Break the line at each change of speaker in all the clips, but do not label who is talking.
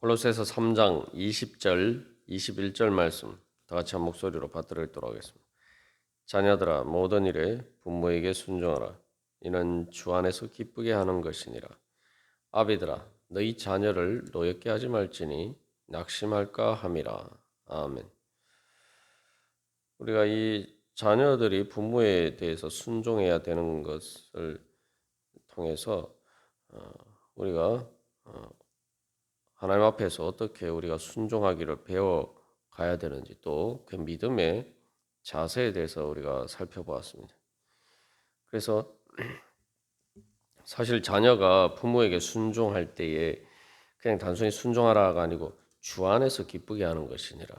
골로새서 3장 20절, 21절 말씀 다 같이 한 목소리로 받들어 읽도록 하겠습니다. 자녀들아 모든 일에 부모에게 순종하라. 이는 주 안에서 기쁘게 하는 것이니라. 아비들아 너희 자녀를 노엽게 하지 말지니 낙심할까 함이라. 아멘. 우리가 이 자녀들이 부모에 대해서 순종해야 되는 것을 통해서 우리가 하나님 앞에서 어떻게 우리가 순종하기를 배워 가야 되는지 또 그 믿음의 자세에 대해서 우리가 살펴보았습니다. 그래서 사실 자녀가 부모에게 순종할 때에 그냥 단순히 순종하라가 아니고 주 안에서 기쁘게 하는 것이니라.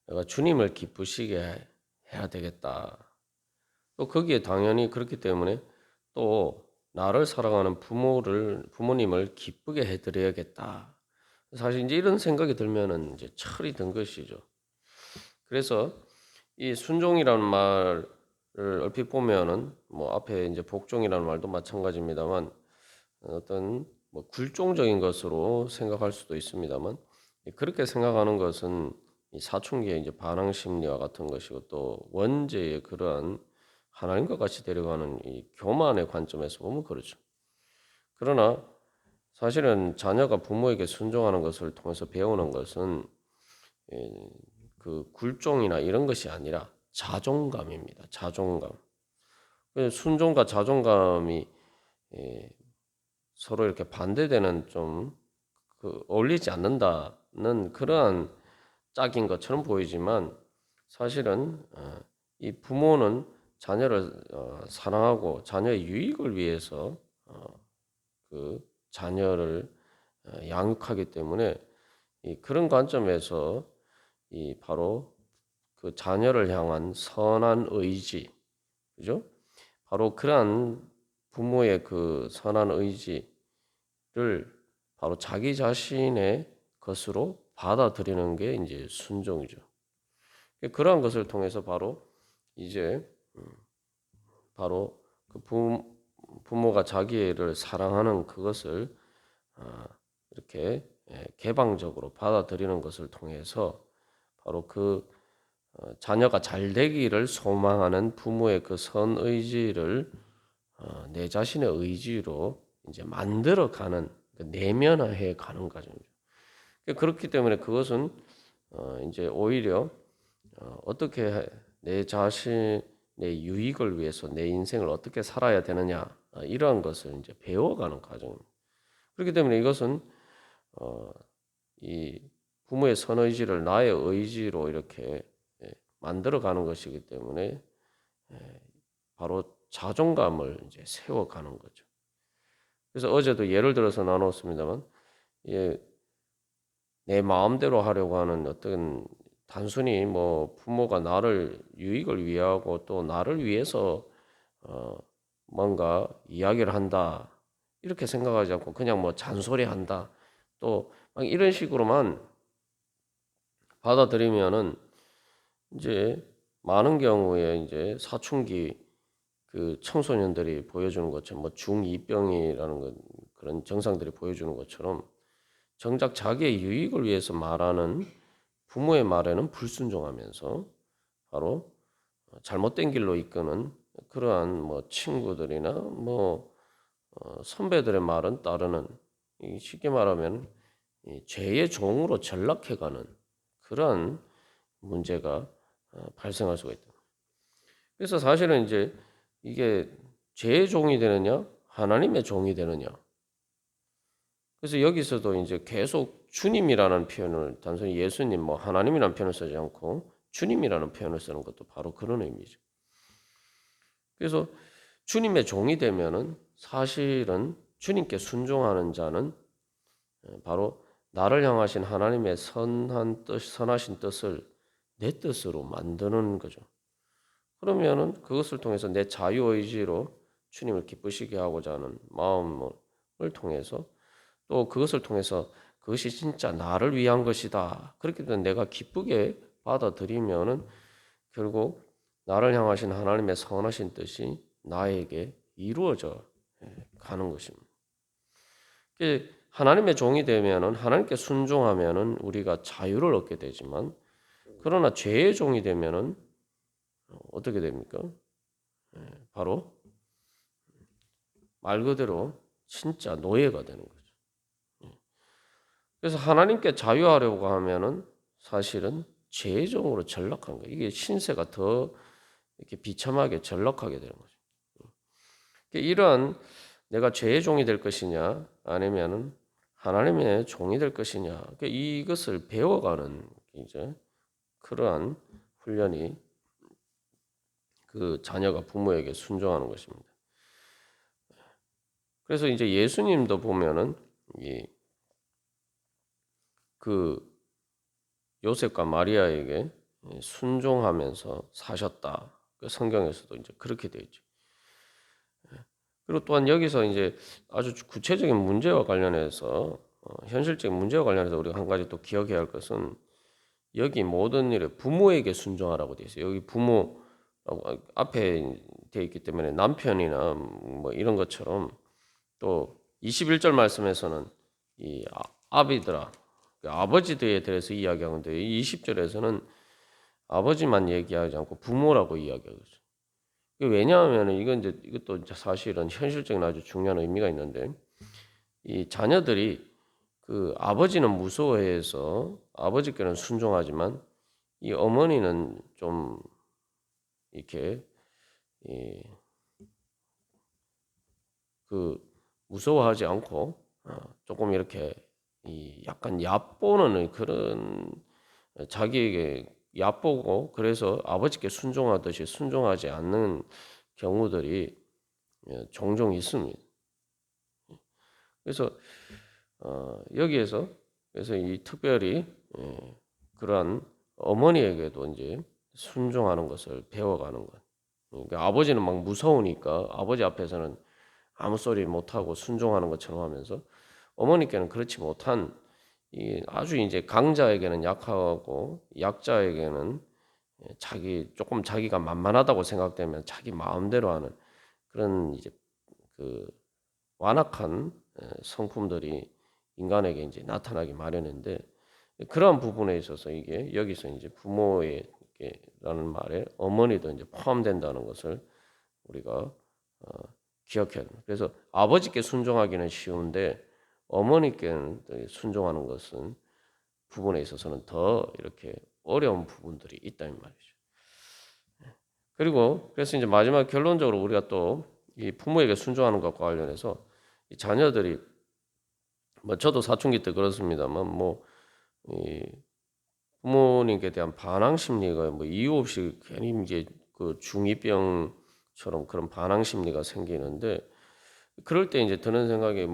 내가 주님을 기쁘시게 해야 되겠다. 또 거기에 당연히 그렇기 때문에 또 나를 사랑하는 부모님을 기쁘게 해드려야겠다. 사실 이제 이런 생각이 들면은 이제 철이 든 것이죠. 그래서 이 순종이라는 말을 얼핏 보면은 뭐 앞에 이제 복종이라는 말도 마찬가지입니다만 어떤 뭐 굴종적인 것으로 생각할 수도 있습니다만 그렇게 생각하는 것은 이 사춘기의 이제 반항 심리와 같은 것이고 또 원죄의 그러한 하나님과 같이 데려가는 이 교만의 관점에서 보면 그렇죠. 그러나 사실은 자녀가 부모에게 순종하는 것을 통해서 배우는 것은 그 굴종이나 이런 것이 아니라 자존감입니다. 자존감. 순종과 자존감이 서로 이렇게 반대되는 좀 어울리지 않는다는 그러한 짝인 것처럼 보이지만 사실은 이 부모는 자녀를 사랑하고 자녀의 유익을 위해서 그 자녀를 양육하기 때문에 그런 관점에서 이 바로 그 자녀를 향한 선한 의지, 그죠? 바로 그러한 부모의 그 선한 의지를 바로 자기 자신의 것으로 받아들이는 게 이제 순종이죠. 그러한 것을 통해서 바로 이제 바로 그 부모가 자기를 사랑하는 그것을 이렇게 개방적으로 받아들이는 것을 통해서 바로 그 자녀가 잘 되기를 소망하는 부모의 그 선 의지를 내 자신의 의지로 이제 만들어가는 내면화해 가는 과정이죠. 그렇기 때문에 그것은 이제 오히려 어떻게 내 자신의 유익을 위해서 내 인생을 어떻게 살아야 되느냐 이러한 것을 이제 배워가는 과정입니다. 그렇기 때문에 이것은 이 부모의 선의지를 나의 의지로 이렇게 만들어가는 것이기 때문에 바로 자존감을 이제 세워가는 거죠. 그래서 어제도 예를 들어서 나눴습니다만, 내 마음대로 하려고 하는 어떤 단순히 뭐 부모가 나를 유익을 위하고 또 나를 위해서 뭔가 이야기를 한다 이렇게 생각하지 않고 그냥 뭐 잔소리한다 또 막 이런 식으로만 받아들이면은 이제 많은 경우에 이제 사춘기 그 청소년들이 보여주는 것처럼 뭐 중2병이라는 건 그런 증상들이 보여주는 것처럼 정작 자기의 유익을 위해서 말하는 부모의 말에는 불순종하면서 바로 잘못된 길로 이끄는 그러한 뭐 친구들이나 뭐 선배들의 말은 따르는 쉽게 말하면 죄의 종으로 전락해가는 그러한 문제가 발생할 수가 있다. 그래서 사실은 이제 이게 죄의 종이 되느냐 하나님의 종이 되느냐. 그래서 여기서도 이제 계속 주님이라는 표현을 단순히 예수님 뭐 하나님이라는 표현을 쓰지 않고 주님이라는 표현을 쓰는 것도 바로 그런 의미죠. 그래서 주님의 종이 되면은 사실은 주님께 순종하는 자는 바로 나를 향하신 하나님의 선한 뜻, 선하신 뜻을 내 뜻으로 만드는 거죠. 그러면은 그것을 통해서 내 자유의지로 주님을 기쁘시게 하고자 하는 마음을 통해서 또 그것을 통해서 그것이 진짜 나를 위한 것이다. 그렇게 되면 내가 기쁘게 받아들이면은 결국 나를 향하신 하나님의 선하신 뜻이 나에게 이루어져 가는 것입니다. 하나님의 종이 되면은 하나님께 순종하면은 우리가 자유를 얻게 되지만 그러나 죄의 종이 되면은 어떻게 됩니까? 바로 말 그대로 진짜 노예가 되는 거죠. 그래서 하나님께 자유하려고 하면은 사실은 죄의 종으로 전락한 거예요. 이게 신세가 더 이렇게 비참하게 전락하게 되는 거죠. 이런 내가 죄의 종이 될 것이냐 아니면은 하나님의 종이 될 것이냐 이것을 배워가는 이제 그러한 훈련이 그 자녀가 부모에게 순종하는 것입니다. 그래서 이제 예수님도 보면은 그 요셉과 마리아에게 순종하면서 사셨다. 그 성경에서도 이제 그렇게 되어 있죠. 그리고 또한 여기서 이제 아주 구체적인 문제와 관련해서 현실적인 문제와 관련해서 우리가 한 가지 또 기억해야 할 것은 여기 모든 일에 부모에게 순종하라고 되어 있어요. 여기 부모 앞에 되어 있기 때문에 남편이나 뭐 이런 것처럼 또 21절 말씀에서는 이 아비들아 아버지들에 대해서 이야기하는데 20절에서는 아버지만 얘기하지 않고 부모라고 이야기하고 있어요. 왜냐하면 이것도 이제 사실은 현실적인 아주 중요한 의미가 있는데 이 자녀들이 그 아버지는 무서워해서 아버지께는 순종하지만 이 어머니는 좀 이렇게 그 무서워하지 않고 조금 이렇게 약간 얕보는 그런 자기에게 얕보고 그래서 아버지께 순종하듯이 순종하지 않는 경우들이 종종 있습니다. 그래서 여기에서 그래서 이 특별히 그러한 어머니에게도 이제 순종하는 것을 배워가는 것. 그러니까 아버지는 막 무서우니까 아버지 앞에서는 아무 소리 못하고 순종하는 것처럼 하면서 어머니께는 그렇지 못한 이 아주 이제 강자에게는 약하고 약자에게는 조금 자기가 만만하다고 생각되면 자기 마음대로 하는 그런 이제 그 완악한 성품들이 인간에게 이제 나타나기 마련인데 그러한 부분에 있어서 이게 여기서 이제 부모에게라는 말에 어머니도 이제 포함된다는 것을 우리가 기억해야 됩니다. 그래서 아버지께 순종하기는 쉬운데 어머니께 순종하는 것은 부분에 있어서는 더 이렇게 어려운 부분들이 있다는 말이죠. 그리고 그래서 이제 마지막 결론적으로 우리가 또 이 부모에게 순종하는 것과 관련해서 이 자녀들이 뭐 저도 사춘기 때 그렇습니다만 이 부모님께 대한 반항 심리가 뭐 이유 없이 괜히 이제 그 중2병처럼 그런 반항 심리가 생기는데 그럴 때 이제 드는 생각이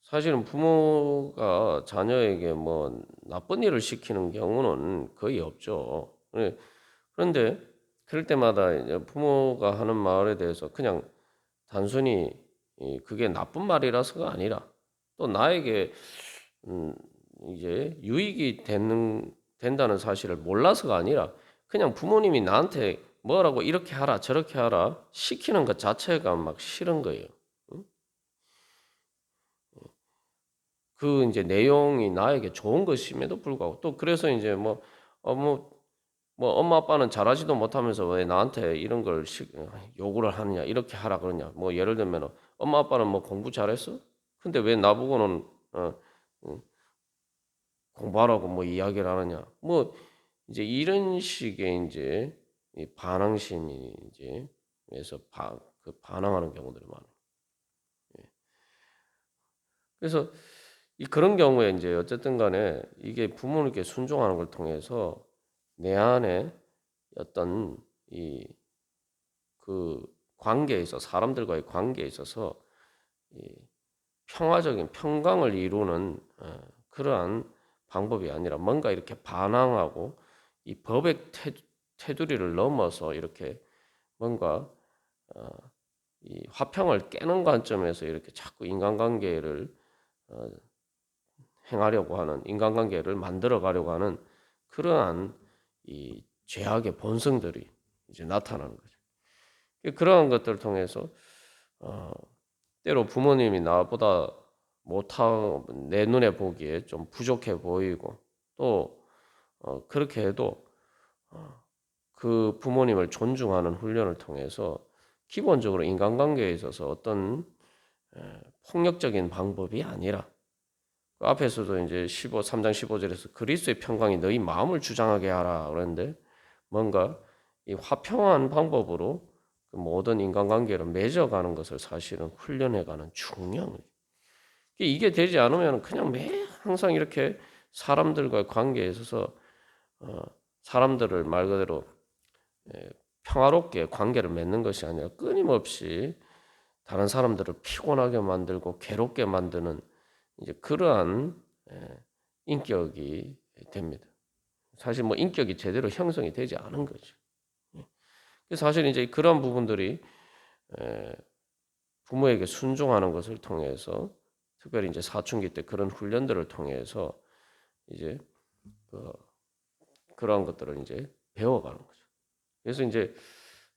사실은 부모가 자녀에게 뭐 나쁜 일을 시키는 경우는 거의 없죠. 그런데 그럴 때마다 이제 부모가 하는 말에 대해서 그냥 단순히 그게 나쁜 말이라서가 아니라 또 나에게 음, 이제 유익이 된다는 사실을 몰라서가 아니라 그냥 부모님이 나한테 뭐라고 이렇게 하라 저렇게 하라 시키는 것 자체가 막 싫은 거예요. 응? 그 이제 내용이 나에게 좋은 것임에도 불구하고 또 그래서 이제 어, 뭐, 엄마 아빠는 잘하지도 못하면서 왜 나한테 이런 걸 요구를 하느냐 이렇게 하라 그러냐 뭐 예를 들면 엄마 아빠는 뭐 공부 잘했어? 근데 왜 나보고는 어, 공부하라고 뭐 이야기를 하느냐. 뭐 이제 이런 식의 이제 이 반항심이 이제 그래서 그 반항하는 경우들이 많아요. 예. 그래서 그런 경우에 이제 어쨌든 간에 이게 부모님께 순종하는 걸 통해서 내 안에 어떤 이 그 관계에 있어 사람들과의 관계에 있어서 이 평화적인 평강을 이루는 그러한 방법이 아니라 뭔가 이렇게 반항하고 이 법의 테두리를 넘어서 이렇게 뭔가 어, 이 화평을 깨는 관점에서 이렇게 자꾸 인간관계를 어, 행하려고 하는 인간관계를 만들어 가려고 하는 그러한 이 죄악의 본성들이 이제 나타나는 거죠. 그러한 것들을 통해서 어, 때로 부모님이 나보다 못한 내 눈에 보기에 좀 부족해 보이고 또 그렇게 해도 그 부모님을 존중하는 훈련을 통해서 기본적으로 인간관계에 있어서 어떤 폭력적인 방법이 아니라 그 앞에서도 이제 3장 15절에서 그리스도의 평강이 너희 마음을 주장하게 하라 그랬는데 뭔가 이 화평한 방법으로 그 모든 인간관계를 맺어가는 것을 사실은 훈련해가는 중요한 거죠. 이게 되지 않으면 그냥 매 항상 이렇게 사람들과의 관계에 있어서 사람들을 말 그대로 평화롭게 관계를 맺는 것이 아니라 끊임없이 다른 사람들을 피곤하게 만들고 괴롭게 만드는 이제 그러한 인격이 됩니다. 사실 뭐 인격이 제대로 형성이 되지 않은 거죠. 그래서 사실 이제 그런 부분들이 부모에게 순종하는 것을 통해서 특별히 이제 사춘기 때 그런 훈련들을 통해서 이제 그러한 것들을 이제 배워가는 거죠. 그래서 이제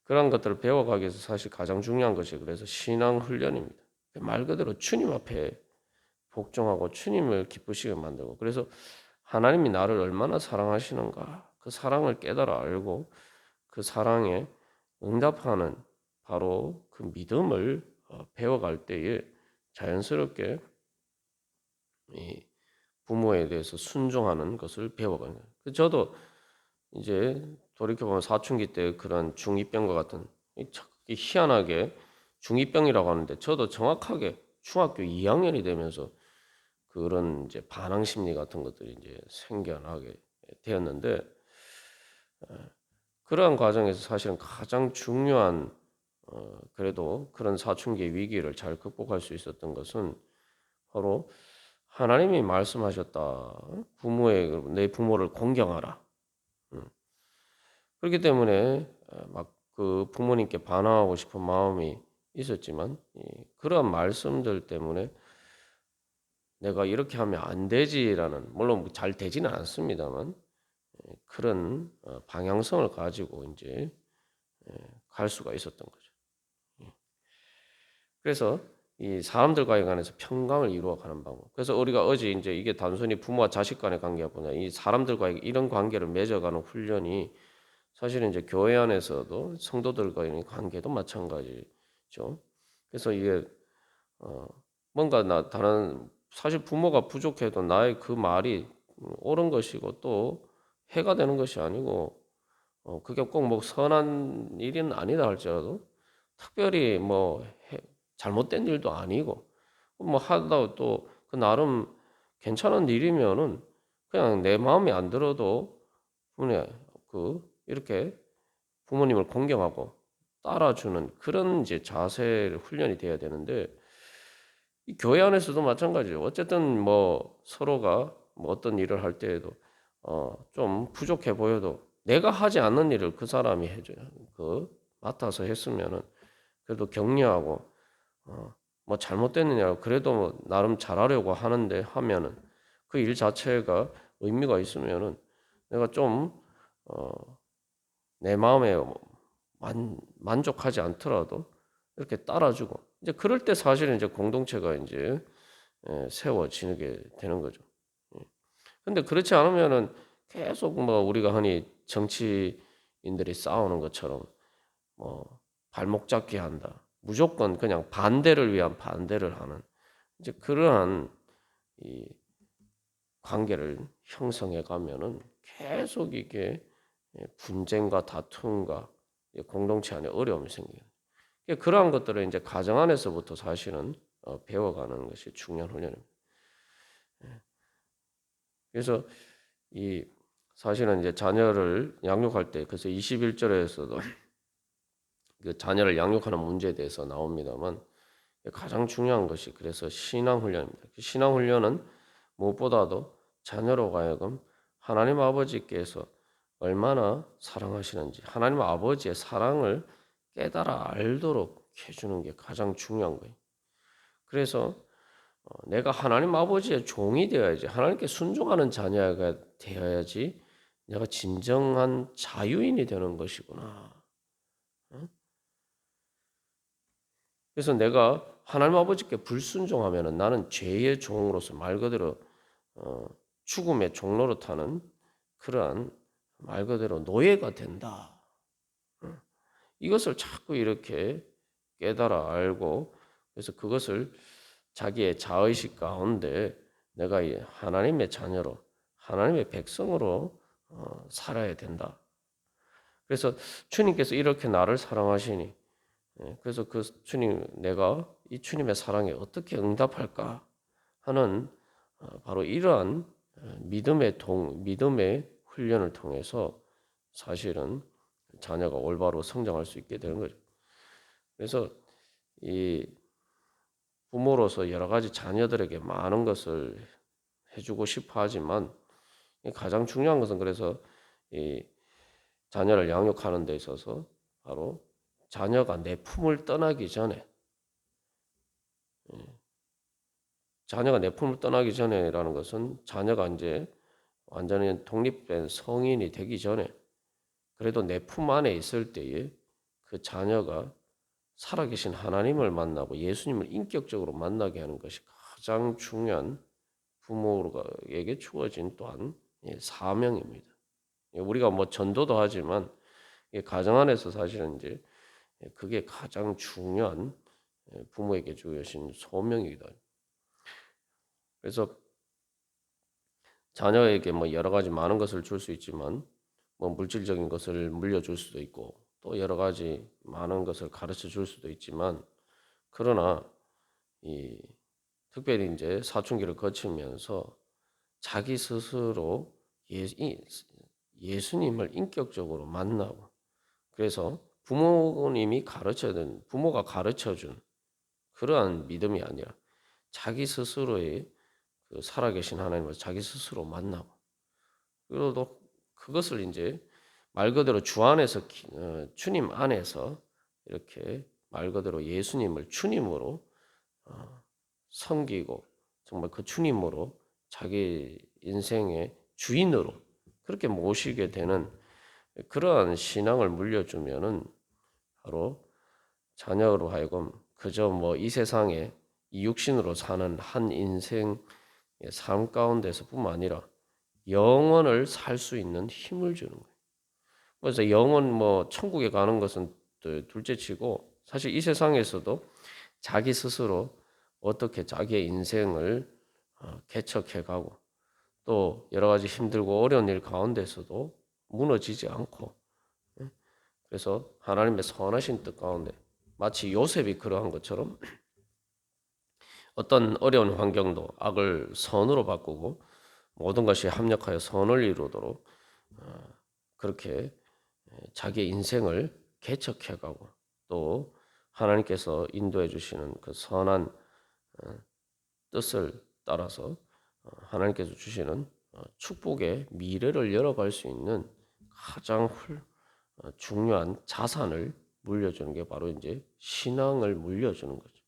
그런 것들을 배워가기 위해서 사실 가장 중요한 것이 그래서 신앙 훈련입니다. 말 그대로 주님 앞에 복종하고 주님을 기쁘시게 만들고 그래서 하나님이 나를 얼마나 사랑하시는가 그 사랑을 깨달아 알고 그 사랑에 응답하는 바로 그 믿음을 배워갈 때에 자연스럽게 이 부모에 대해서 순종하는 것을 배워가는 거예요. 저도 이제 돌이켜보면 사춘기 때 그런 중2병과 같은 희한하게 중2병이라고 하는데 저도 정확하게 중학교 2학년이 되면서 그런 이제 반항 심리 같은 것들이 이제 생겨나게 되었는데 그러한 과정에서 사실은 가장 중요한 그래도 그런 사춘기의 위기를 잘 극복할 수 있었던 것은 바로 하나님이 말씀하셨다. 내 부모를 공경하라. 그렇기 때문에 막 그 부모님께 반항하고 싶은 마음이 있었지만 그러한 말씀들 때문에 내가 이렇게 하면 안 되지라는 물론 잘 되지는 않습니다만 그런 방향성을 가지고 이제 갈 수가 있었던 거죠. 그래서 이 사람들과의 관해서 평강을 이루어가는 방법. 그래서 우리가 어제 이제 이게 단순히 부모와 자식 간의 관계가 보냐 이 사람들과의 이런 관계를 맺어가는 훈련이 사실은 이제 교회 안에서도 성도들과의 관계도 마찬가지죠. 그래서 이게 뭔가 다른 사실 부모가 부족해도 나의 그 말이 옳은 것이고 또 해가 되는 것이 아니고 그게 꼭 뭐 선한 일은 아니다 할지라도 특별히 뭐 잘못된 일도 아니고 뭐 하다 또 그 나름 괜찮은 일이면은 그냥 내 마음에 안 들어도 그냥 이렇게 부모님을 공경하고 따라주는 그런 이제 자세를 훈련이 돼야 되는데 이 교회 안에서도 마찬가지예요. 어쨌든 뭐 서로가 뭐 어떤 일을 할 때에도 좀 부족해 보여도 내가 하지 않는 일을 그 사람이 해줘요. 맡아서 했으면은 그래도 격려하고 뭐 잘못됐느냐고 그래도 뭐 나름 잘하려고 하는데 하면은 그 일 자체가 의미가 있으면은 내가 좀 내 마음에 만족하지 않더라도 이렇게 따라주고 이제 그럴 때 사실은 이제 공동체가 이제 세워지게 되는 거죠. 근데 그렇지 않으면은 계속 뭐 우리가 흔히 정치인들이 싸우는 것처럼 뭐 발목 잡기 한다. 무조건 그냥 반대를 위한 반대를 하는 이제 그러한 이 관계를 형성해 가면은 계속 이게 분쟁과 다툼과 공동체 안에 어려움이 생겨요. 그러한 것들을 이제 가정 안에서부터 사실은 배워가는 것이 중요한 훈련입니다. 그래서 이 사실은 이제 자녀를 양육할 때 그래서 21절에서도 그 자녀를 양육하는 문제에 대해서 나옵니다만 가장 중요한 것이 그래서 신앙 훈련입니다. 신앙 훈련은 무엇보다도 자녀로 하여금 하나님 아버지께서 얼마나 사랑하시는지 하나님 아버지의 사랑을 깨달아 알도록 해주는 게 가장 중요한 거예요. 그래서 내가 하나님 아버지의 종이 되어야지 하나님께 순종하는 자녀가 되어야지 내가 진정한 자유인이 되는 것이구나. 그래서 내가 하나님 아버지께 불순종하면은 나는 죄의 종으로서 말 그대로 죽음의 종로로 타는 그러한 말 그대로 노예가 된다. 이것을 자꾸 이렇게 깨달아 알고 그래서 그것을 자기의 자의식 가운데 내가 이 하나님의 자녀로 하나님의 백성으로 살아야 된다. 그래서 주님께서 이렇게 나를 사랑하시니 그래서 그 주님 내가 이 주님의 사랑에 어떻게 응답할까 하는 바로 이러한 믿음의 훈련을 통해서 사실은 자녀가 올바로 성장할 수 있게 되는 거죠. 그래서 이 부모로서 여러 가지 자녀들에게 많은 것을 해주고 싶어 하지만 가장 중요한 것은 그래서 이 자녀를 양육하는 데 있어서 바로 자녀가 내 품을 떠나기 전에 자녀가 내 품을 떠나기 전에라는 것은 자녀가 이제 완전히 독립된 성인이 되기 전에 그래도 내 품 안에 있을 때에 그 자녀가 살아계신 하나님을 만나고 예수님을 인격적으로 만나게 하는 것이 가장 중요한 부모에게 주어진 또한 사명입니다. 우리가 뭐 전도도 하지만 가정 안에서 사실은 이제 그게 가장 중요한 부모에게 주어진 소명이다. 그래서 자녀에게 뭐 여러 가지 많은 것을 줄 수 있지만 뭐 물질적인 것을 물려줄 수도 있고 또 여러 가지 많은 것을 가르쳐 줄 수도 있지만 그러나 이 특별히 이제 사춘기를 거치면서 자기 스스로 예수님을 인격적으로 만나고 그래서 부모가 가르쳐준 그러한 믿음이 아니라 자기 스스로의 그 살아계신 하나님을 자기 스스로 만나고 그리고 또 그것을 이제 말 그대로 주 안에서 주님 안에서 이렇게 말 그대로 예수님을 주님으로 섬기고 정말 그 주님으로 자기 인생의 주인으로 그렇게 모시게 되는 그러한 신앙을 물려주면은 바로 자녀로 하여금 그저 뭐 이 세상에 이 육신으로 사는 한 인생의 삶 가운데서뿐만 아니라 영원을 살 수 있는 힘을 주는 거예요. 그래서 영원 뭐 천국에 가는 것은 둘째치고 사실 이 세상에서도 자기 스스로 어떻게 자기의 인생을 개척해가고 또 여러 가지 힘들고 어려운 일 가운데서도 무너지지 않고 그래서 하나님의 선하신 뜻 가운데 마치 요셉이 그러한 것처럼 어떤 어려운 환경도 악을 선으로 바꾸고 모든 것이 합력하여 선을 이루도록 그렇게 자기의 인생을 개척해가고 또 하나님께서 인도해 주시는 그 선한 뜻을 따라서 하나님께서 주시는 축복의 미래를 열어갈 수 있는 가장 중요한 자산을 물려주는 게 바로 이제 신앙을 물려주는 거죠.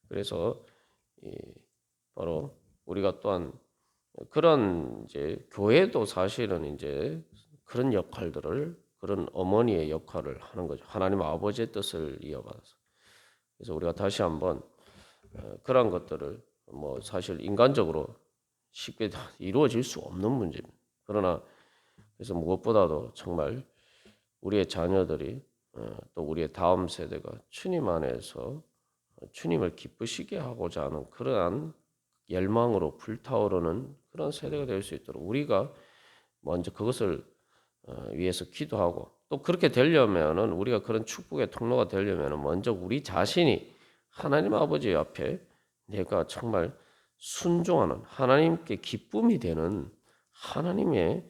그래서 바로 우리가 또한 그런 이제 교회도 사실은 이제 그런 역할들을 그런 어머니의 역할을 하는 거죠. 하나님 아버지의 뜻을 이어받아서. 그래서 우리가 다시 한번 그런 것들을 뭐 사실 인간적으로 쉽게 이루어질 수 없는 문제입니다. 그러나 그래서 무엇보다도 정말 우리의 자녀들이 또 우리의 다음 세대가 주님 안에서 주님을 기쁘시게 하고자 하는 그러한 열망으로 불타오르는 그런 세대가 될 수 있도록 우리가 먼저 그것을 위해서 기도하고 또 그렇게 되려면은 우리가 그런 축복의 통로가 되려면은 먼저 우리 자신이 하나님 아버지 앞에 내가 정말 순종하는 하나님께 기쁨이 되는 하나님의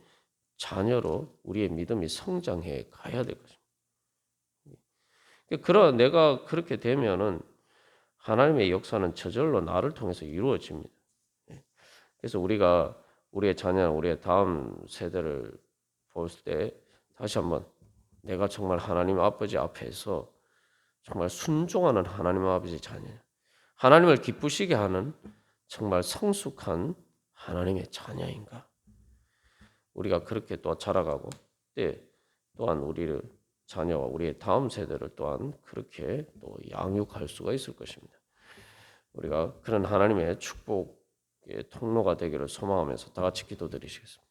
자녀로 우리의 믿음이 성장해 가야 될 것입니다. 그런 내가 그렇게 되면은 하나님의 역사는 저절로 나를 통해서 이루어집니다. 그래서 우리가 우리의 자녀, 우리의 다음 세대를 볼 때 다시 한번 내가 정말 하나님 아버지 앞에서 정말 순종하는 하나님 아버지 자녀, 하나님을 기쁘시게 하는 정말 성숙한 하나님의 자녀인가? 우리가 그렇게 또 자라가고 또한 우리를 자녀와 우리의 다음 세대를 또한 그렇게 또 양육할 수가 있을 것입니다. 우리가 그런 하나님의 축복의 통로가 되기를 소망하면서 다 같이 기도드리시겠습니다.